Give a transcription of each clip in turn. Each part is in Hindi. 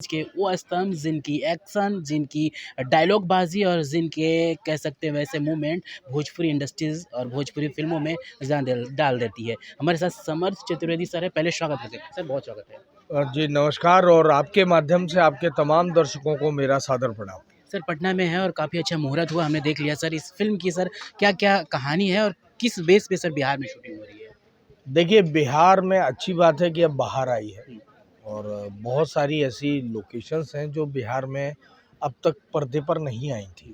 के वो स्तंभ जिनकी एक्शन, जिनकी डायलॉगबाजी और जिनके कह सकते हैं वैसे मूवमेंट भोजपुरी इंडस्ट्रीज़ और भोजपुरी फ़िल्मों में जान डाल देती है। हमारे साथ समर्थ चतुर्वेदी सर हैं, पहले स्वागत करते हैं। सर बहुत स्वागत है। जी नमस्कार और आपके माध्यम से आपके तमाम दर्शकों को मेरा सादर प्रणाम। सर पटना में है और काफ़ी अच्छा मुहूर्त हुआ, हमने देख लिया सर इस फ़िल्म की सर क्या-क्या कहानी है और किस बेस पे सर बिहार में शूटिंग हो रही है? देखिए बिहार में अच्छी बात है कि अब बाहर आई है और बहुत सारी ऐसी लोकेशंस हैं जो बिहार में अब तक पर्दे पर नहीं आई थी।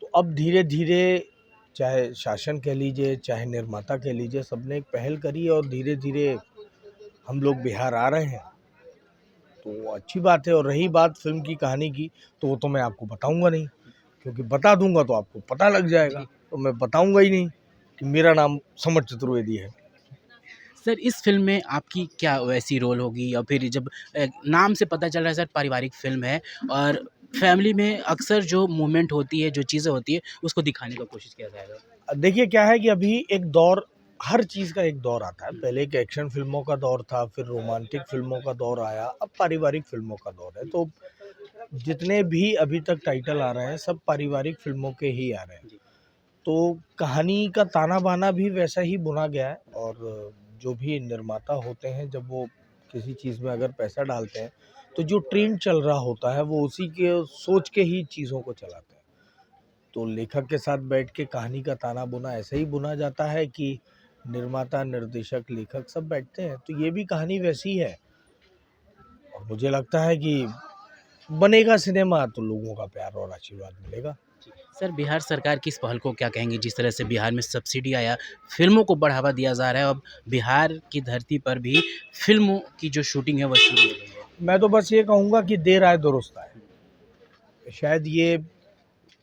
तो अब धीरे-धीरे चाहे शासन कह लीजिए, चाहे निर्माता कह लीजिए, सबने एक पहल करी और धीरे-धीरे हम लोग बिहार आ रहे हैं। तो अच्छी बात है और रही बात फ़िल्म की कहानी की, तो वो तो मैं आपको बताऊँगा नहीं, क्योंकि बता दूँगा तो आपको पता लग जाएगा। तो मैं बताऊँगा ही नहीं कि मेरा नाम समर चतुर्वेदी है। सर इस फ़िल्म में आपकी क्या वैसी रोल होगी या फिर जब नाम से पता चल रहा है सर पारिवारिक फ़िल्म है और फैमिली में अक्सर जो मूवमेंट होती है, जो चीज़ें होती है, उसको दिखाने का कोशिश किया जाएगा। देखिए क्या है कि अभी एक दौर, हर चीज़ का एक दौर आता है। पहले एक एक्शन फ़िल्मों का दौर था, फिर रोमांटिक फ़िल्मों का दौर आया, अब पारिवारिक फ़िल्मों का दौर है। तो जितने भी अभी तक टाइटल आ रहे हैं, सब पारिवारिक फ़िल्मों के ही आ रहे हैं। तो कहानी का ताना-बाना भी वैसा ही बुना गया है और जो भी निर्माता होते हैं, जब वो किसी चीज़ में अगर पैसा डालते हैं, तो जो ट्रेंड चल रहा होता है, वो उसी के सोच के ही चीज़ों को चलाते हैं। तो लेखक के साथ बैठ के कहानी का ताना-बुना ऐसे ही बुना जाता है कि निर्माता, निर्देशक, लेखक सब बैठते हैं। तो ये भी कहानी वैसी है और मुझे लगता है कि बनेगा सिनेमा तो लोगों का प्यार और आशीर्वाद मिलेगा। सर बिहार सरकार की इस पहल को क्या कहेंगे? जिस तरह से बिहार में सब्सिडी आया, फ़िल्मों को बढ़ावा दिया जा रहा है, अब बिहार की धरती पर भी फ़िल्मों की जो शूटिंग है वो शुरू हो गई है। मैं तो बस ये कहूँगा कि देर आए दुरुस्त आए। शायद ये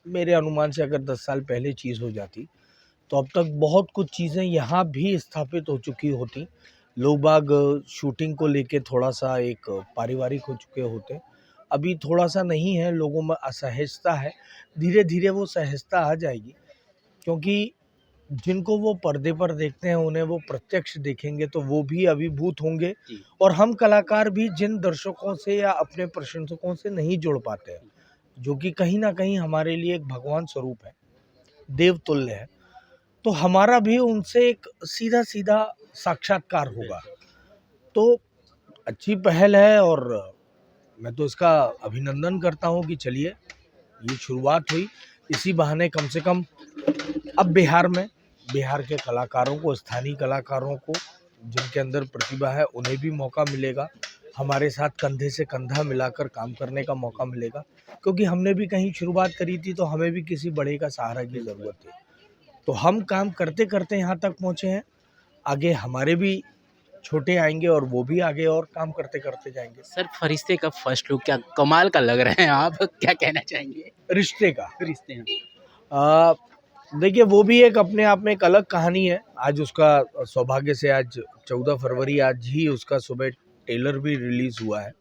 मेरे अनुमान से अगर 10 साल पहले चीज़ हो जाती, तो अब तक बहुत कुछ चीज़ें यहाँ भी स्थापित हो चुकी होती। लोग बाग शूटिंग को लेके थोड़ा-सा एक पारिवारिक हो चुके होते। अभी थोड़ा-सा नहीं है, लोगों में असहजता है। धीरे-धीरे वो सहजता आ जाएगी, क्योंकि जिनको वो पर्दे पर देखते हैं, उन्हें वो प्रत्यक्ष देखेंगे तो वो भी अभिभूत होंगे जी। और हम कलाकार भी जिन दर्शकों से या अपने प्रशंसकों से नहीं जुड़ पाते हैं, जो कि कहीं न कहीं हमारे लिए एक भगवान स्वरूप है, देवतुल्य है। तो हमारा भी उनसे एक सीधा-सीधा साक्षात्कार होगा। तो अच्छी पहल है और मैं तो इसका अभिनंदन करता हूँ कि चलिए, ये शुरुआत हुई, इसी बहाने कम से कम अब बिहार में, बिहार के कलाकारों को, स्थानीय कलाकारों को, जिनके अंदर प्रतिभा है, उन्हें भी मौका मिलेगा। हमारे साथ कंधे से कंधा मिलाकर काम करने का मौका मिलेगा, क्योंकि हमने भी कहीं शुरुआत करी थी, तो हमें भी किसी बड़े का सहारा की ज़रूरत थी। तो हम काम करते-करते यहाँ तक पहुँचे हैं, आगे हमारे भी छोटे आएँगे और वो भी आगे और काम करते-करते जाएँगे। सर फरिश्ते का फर्स्ट लुक क्या कमाल का लग रहे हैं आप, क्या कहना चाहेंगे? रिश्ते का रिश्ते हैं। अ, देखिए वो भी एक अपने आप में एक अलग कहानी है। आज उसका सौभाग्य से आज 14 फरवरी आज ही उसका सुबह ट्रेलर भी रिलीज़ हुआ है।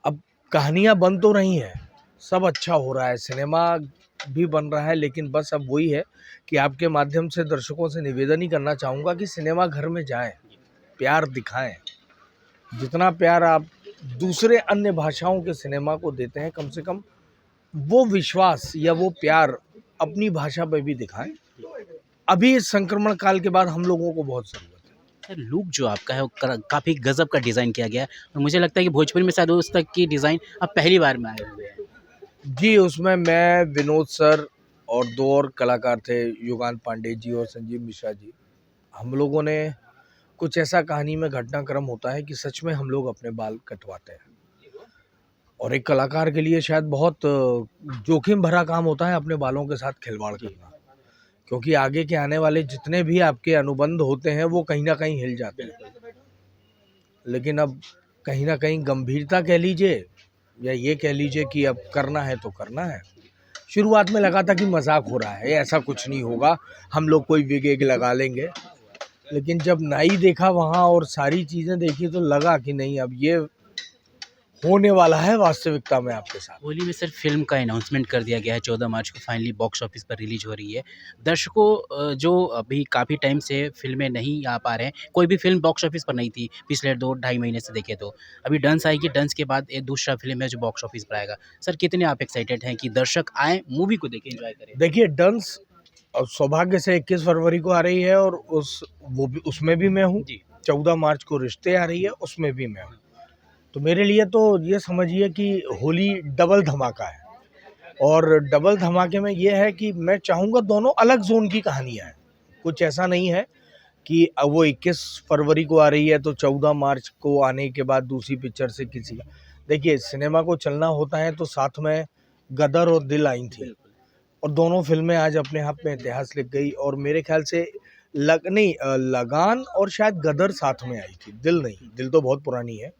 अब कहानियाँ बन तो रही हैं, सब अच्छा हो रहा है, सिनेमा भी बन रहा है, लेकिन बस अब वही है कि आपके माध्यम से दर्शकों से निवेदन ही करना चाहूँगा कि सिनेमा घर में जाएँ, प्यार दिखाएँ। जितना प्यार आप दूसरे अन्य भाषाओं के सिनेमा को देते हैं, कम से कम वो विश्वास या वो प्यार अपनी भाषा पे भी दिखाएँ। अभी इस संक्रमण काल के बाद हम लोगों को बहुत ज़रूरत है। सर लुक जो आपका है वो काफ़ी गज़ब का डिज़ाइन किया गया है और मुझे लगता है कि भोजपुरी में शायद उस तक की डिज़ाइन आप पहली बार में आए हुए हैं। जी, उसमें मैं, विनोद सर और 2 और कलाकार थे, युगांत पांडे जी और संजीव मिश्रा जी। हम लोगों ने कुछ ऐसा कहानी में घटनाक्रम होता है कि सच में हम लोग अपने बाल कटवाते हैं और एक कलाकार के लिए शायद बहुत जोखिम भरा काम होता है अपने बालों के साथ खिलवाड़ करना, क्योंकि आगे के आने वाले जितने भी आपके अनुबंध होते हैं, वो कहीं न कहीं हिल जाते हैं। लेकिन अब कहीं न कहीं गंभीरता कह लीजिए या ये कह लीजिए कि अब करना है तो करना है। शुरुआत में लगा था कि मज़ाक हो रहा है, ऐसा कुछ नहीं होगा, हम लोग कोई विग-विग लगा लेंगे। लेकिन जब नाई देखा वहाँ और सारी चीज़ें देखी तो लगा कि नहीं अब ये होने वाला है वास्तविकता में आपके साथ। होली में सर फिल्म का अनाउंसमेंट कर दिया गया है, 14 मार्च को फाइनली बॉक्स ऑफिस पर रिलीज हो रही है। दर्शकों जो अभी काफ़ी टाइम से फिल्में नहीं आ पा रहे हैं, कोई भी फिल्म बॉक्स ऑफिस पर नहीं थी पिछले 2 ढाई महीने से देखें तो। अभी डंस आएगी, डंस के बाद ये दूसरा फिल्म है जो बॉक्स ऑफिस पर आएगा। सर कितने आप एक्साइटेड हैं कि दर्शक आएँ, मूवी को देखें, एन्जॉय करें? देखिए डंस सौभाग्य से 21 फरवरी को आ रही है और उसमें भी मैं हूँ। जी। 14 मार्च को रिश्ते आ रही है, उसमें भी मैं हूँ। तो मेरे लिए तो ये समझिए कि होली डबल धमाका है। और डबल धमाके में ये है कि मैं चाहूँगा दोनों अलग ज़ोन की कहानियाँ हैं। कुछ ऐसा नहीं है कि वो 21 फरवरी को आ रही है तो 14 मार्च को आने के बाद दूसरी पिक्चर से किसी का। देखिए सिनेमा को चलना होता है तो साथ में गदर और दिल आई थी और दोनों फिल्में आज अपने आप में इतिहास लिख गई। और मेरे ख्याल से लगान और शायद गदर साथ में आई थी, दिल नहीं, दिल तो बहुत पुरानी है।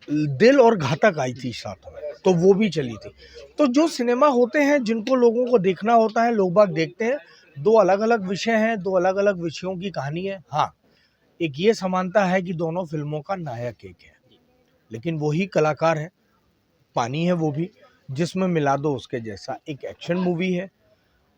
दिल और घातक आई थी साथ में, तो वो भी चली थी। तो जो सिनेमा होते हैं जिनको लोगों को देखना होता है, लोग बाग देखते हैं। दो अलग अलग विषय हैं, दो अलग अलग विषयों की कहानी है। हाँ, एक ये समानता है कि दोनों फिल्मों का नायक एक है, लेकिन वही कलाकार है, पानी है वो भी, जिसमें मिला दो उसके जैसा। एक एक्शन मूवी है,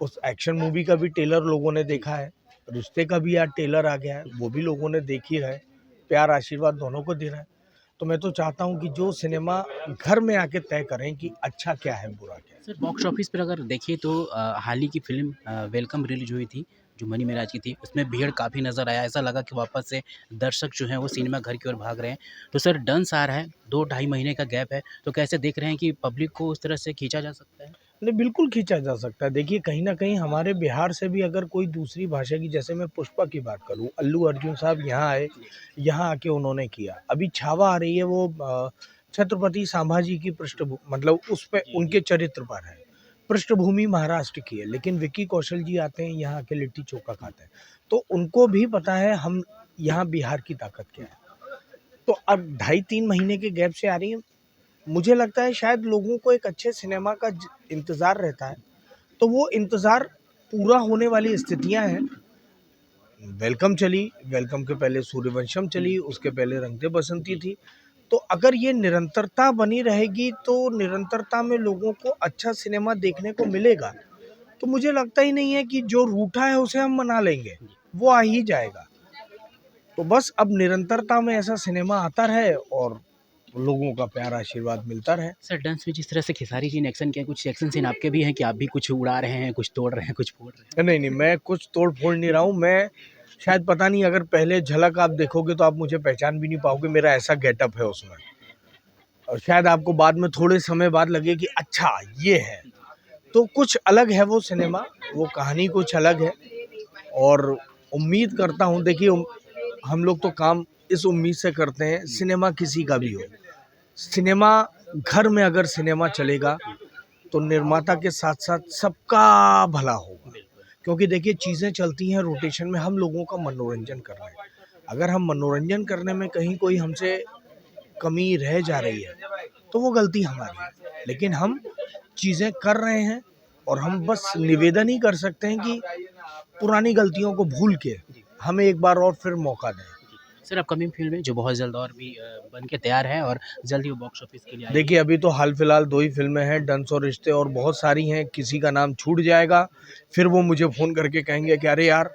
उस एक्शन मूवी का भी ट्रेलर लोगों ने देखा है, रिश्ते का भी आज ट्रेलर आ गया है, वो भी लोगों ने देख ही रहा है। प्यार आशीर्वाद दोनों को दे रहा है। तो मैं तो चाहता हूँ कि जो सिनेमा घर में आके तय करें कि अच्छा क्या है, बुरा क्या है। सर बॉक्स ऑफिस पर अगर देखें तो हाल ही की फिल्म वेलकम रिलीज हुई थी जो मनी मेराज की थी, उसमें भीड़ काफ़ी नज़र आया। ऐसा लगा कि वापस से दर्शक जो हैं वो सिनेमा घर की ओर भाग रहे हैं। तो सर डंस आ रहा है, 2 ढाई महीने का गैप है, तो कैसे देख रहे हैं कि पब्लिक को उस तरह से खींचा जा सकता है? नहीं, बिल्कुल खींचा जा सकता है। देखिए कहीं न कहीं हमारे बिहार से भी अगर कोई दूसरी भाषा की, जैसे मैं पुष्पा की बात करूँ, अल्लू अर्जुन साहब यहाँ आए, यहाँ आके उन्होंने किया। अभी छावा आ रही है, वो छत्रपति संभाजी की मतलब उस पे उनके चरित्र पर है। पृष्ठभूमि महाराष्ट्र की है, लेकिन विक्की कौशल जी आते हैं, यहाँ आके लिट्टी चोखा खाते हैं। तो उनको भी पता है हम यहाँ बिहार की ताकत क्या है। तो अब ढाई 3 महीने के गैप से आ रही है। मुझे लगता है शायद लोगों को एक अच्छे सिनेमा का इंतज़ार रहता है, तो वो इंतज़ार पूरा होने वाली स्थितियां हैं। वेलकम चली, वेलकम के पहले सूर्यवंशम चली, उसके पहले रंग दे बसंती थी। तो अगर ये निरंतरता बनी रहेगी तो निरंतरता में लोगों को अच्छा सिनेमा देखने को मिलेगा। तो मुझे लगता ही नहीं है कि जो रूठा है उसे हम मना लेंगे, वो आ ही जाएगा। तो बस अब निरंतरता में ऐसा सिनेमा आता रहे और लोगों का प्यार आशीर्वाद मिलता रहे। सर डंस में जिस तरह से खेसारी जी ने एक्शन किया, कुछ एक्शन सीन आपके भी हैं कि आप भी कुछ उड़ा रहे हैं, कुछ तोड़ रहे हैं, कुछ फोड़ रहे हैं? नहीं, नहीं, मैं कुछ तोड़-फोड़ नहीं रहा हूँ। मैं शायद पता नहीं, अगर पहले झलक आप देखोगे तो आप मुझे पहचान भी नहीं पाओगे, मेरा ऐसा गेटअप है उसमें। और शायद आपको बाद में थोड़े समय बाद लगे कि अच्छा ये है। तो कुछ अलग है वो सिनेमा, वो कहानी कुछ अलग है। और उम्मीद करता हूँ, देखिए हम लोग तो काम इस उम्मीद से करते हैं, सिनेमा किसी का भी हो। सिनेमा घर में अगर सिनेमा चलेगा तो निर्माता के साथ-साथ सबका भला होगा। क्योंकि देखिए चीज़ें चलती हैं रोटेशन में, हम लोगों का मनोरंजन कर रहे हैं। अगर हम मनोरंजन करने में कहीं कोई हमसे कमी रह जा रही है, तो वो गलती हमारी है। लेकिन हम चीज़ें कर रहे हैं और हम बस निवेदन ही कर सकते हैं कि पुरानी गलतियों को भूल के हमें एक बार और फिर मौका दें। सर अपकमिंग फिल्में जो बहुत जल्द और भी बन के तैयार है और जल्द ही वो बॉक्स ऑफिस के लिए आएगी। देखिए अभी तो हाल फिलहाल 2 ही फिल्में हैं, डंस और रिश्ते, और बहुत सारी हैं। किसी का नाम छूट जाएगा, फिर वो मुझे फ़ोन करके कहेंगे कि अरे यार,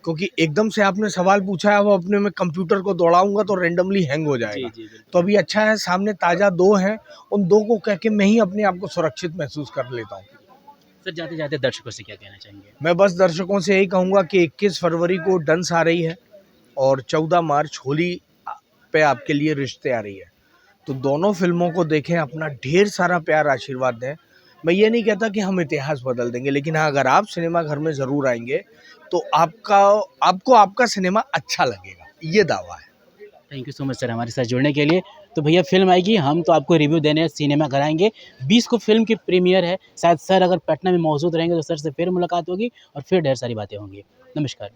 क्योंकि एकदम से आपने सवाल पूछा है, वो अपने में कंप्यूटर को दौड़ाऊँगा तो रैंडमली हैंग हो जाएगा। जी, बिल्कुल। तो अभी अच्छा है, सामने ताज़ा 2 हैं, उन 2 को कह के मैं ही अपने आप को सुरक्षित महसूस कर लेता हूँ। सर जाते-जाते दर्शकों से क्या कहना चाहेंगे? मैं बस दर्शकों से यही कहूँगा कि 21 फरवरी को डंस आ रही है और 14 मार्च होली पे आपके लिए रिश्ते आ रही है। तो दोनों फिल्मों को देखें, अपना ढेर सारा प्यार आशीर्वाद दें। मैं ये नहीं कहता कि हम इतिहास बदल देंगे, लेकिन हाँ, अगर आप सिनेमा घर में ज़रूर आएंगे तो आपको आपका सिनेमा अच्छा लगेगा, ये दावा है। Thank you so much sir हमारे साथ जुड़ने के लिए। तो भैया फिल्म आएगी, हम तो आपको रिव्यू देने सिनेमा घर आएँगे। 20 को फिल्म की प्रीमियर है। शायद सर अगर पटना में मौजूद रहेंगे तो सर से फिर मुलाकात होगी और फिर ढेर सारी बातें होंगी। नमस्कार।